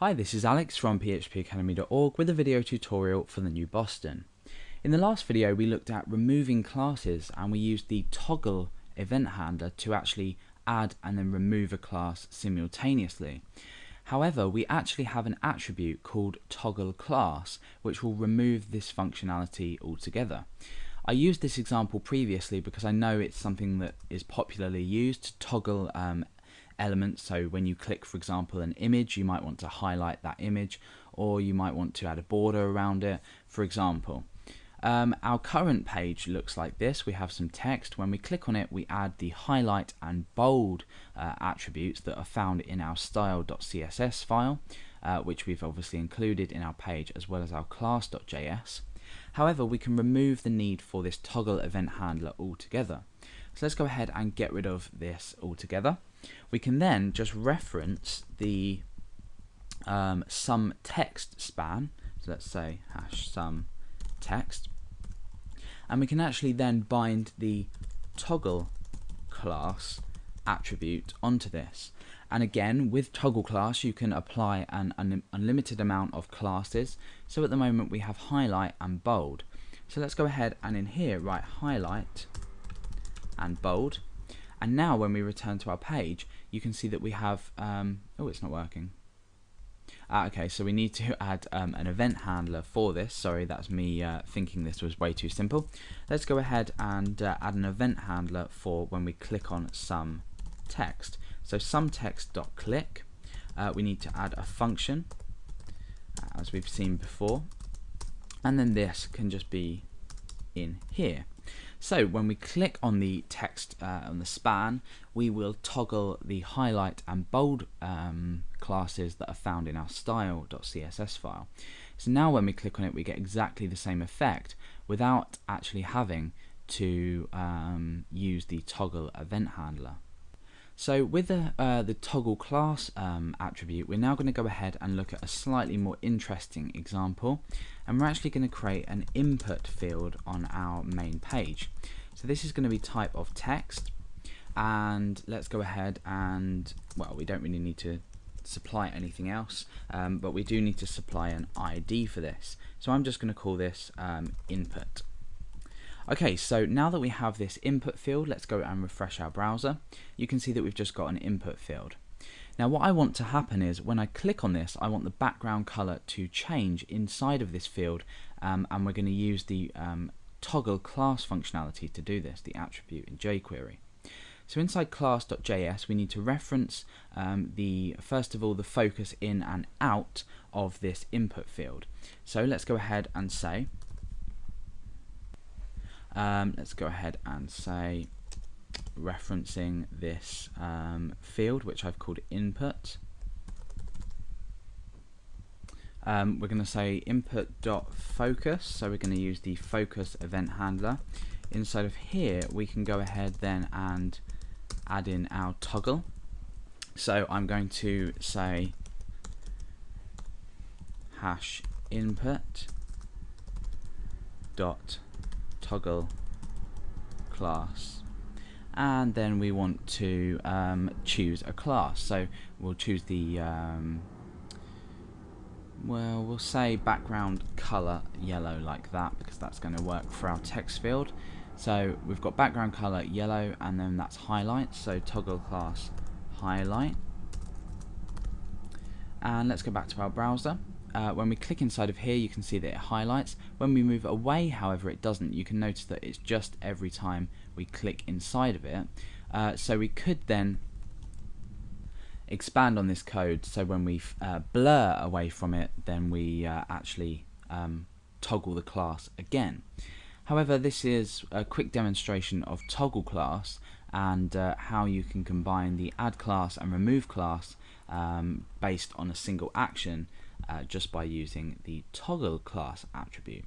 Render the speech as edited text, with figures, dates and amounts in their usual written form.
Hi, this is Alex from phpacademy.org with a video tutorial for the new Boston. In the last video we looked at removing classes and we used the toggle event handler to actually add and then remove a class simultaneously. However, we actually have an attribute called toggleClass which will remove this functionality altogether. I used this example previously because I know it's something that is popularly used to toggle elements. So when you click, for example, an image, you might want to highlight that image, or you might want to add a border around it, for example. Our current page looks like this. We have some text. When we click on it, we add the highlight and bold attributes that are found in our style.css file, which we've obviously included in our page, as well as our class.js. However, we can remove the need for this toggle event handler altogether. So let's go ahead and get rid of this altogether. We can then just reference the some text span. So let's say #some text, and we can actually then bind the toggle class attribute onto this. And again, with toggle class you can apply an unlimited amount of classes. So at the moment we have highlight and bold. So let's go ahead and in here write highlight and bold, and now when we return to our page you can see that we have oh, it's not working. Okay, so we need to add an event handler for this. Sorry, that's me thinking this was way too simple. Let's go ahead and add an event handler for when we click on some text. So some text.click, we need to add a function as we've seen before, and then this can just be in here. So when we click on the text on the span, we will toggle the highlight and bold classes that are found in our style.css file. So now when we click on it we get exactly the same effect without actually having to use the toggle event handler. So with the toggle class attribute, we're now going to go ahead and look at a slightly more interesting example, and we're actually going to create an input field on our main page. So this is going to be type of text, and let's go ahead and, well, we don't really need to supply anything else, but we do need to supply an ID for this. So I'm just going to call this input. Okay, so now that we have this input field, let's go and refresh our browser. You can see that we've just got an input field. Now what I want to happen is when I click on this, I want the background color to change inside of this field, and we're going to use the toggle class functionality to do this, the attribute in jQuery. So inside class.js we need to reference first of all the focus in and out of this input field. So let's go ahead and say referencing this field which I've called input, we're going to say input.focus, so we're going to use the focus event handler. Inside of here we can go ahead then and add in our toggle. So I'm going to say #input dot toggle class, and then we want to choose a class. So we'll choose the well, we'll say background color yellow, like that, because that's going to work for our text field. So we've got background color yellow, and then that's highlight, so toggle class highlight. And let's go back to our browser. When we click inside of here you can see that it highlights. When we move away, however, it doesn't. You can notice that it's just every time we click inside of it. So we could then expand on this code, so when we blur away from it, then we actually toggle the class again. However, this is a quick demonstration of toggle class and how you can combine the add class and remove class based on a single action just by using the toggle class attribute.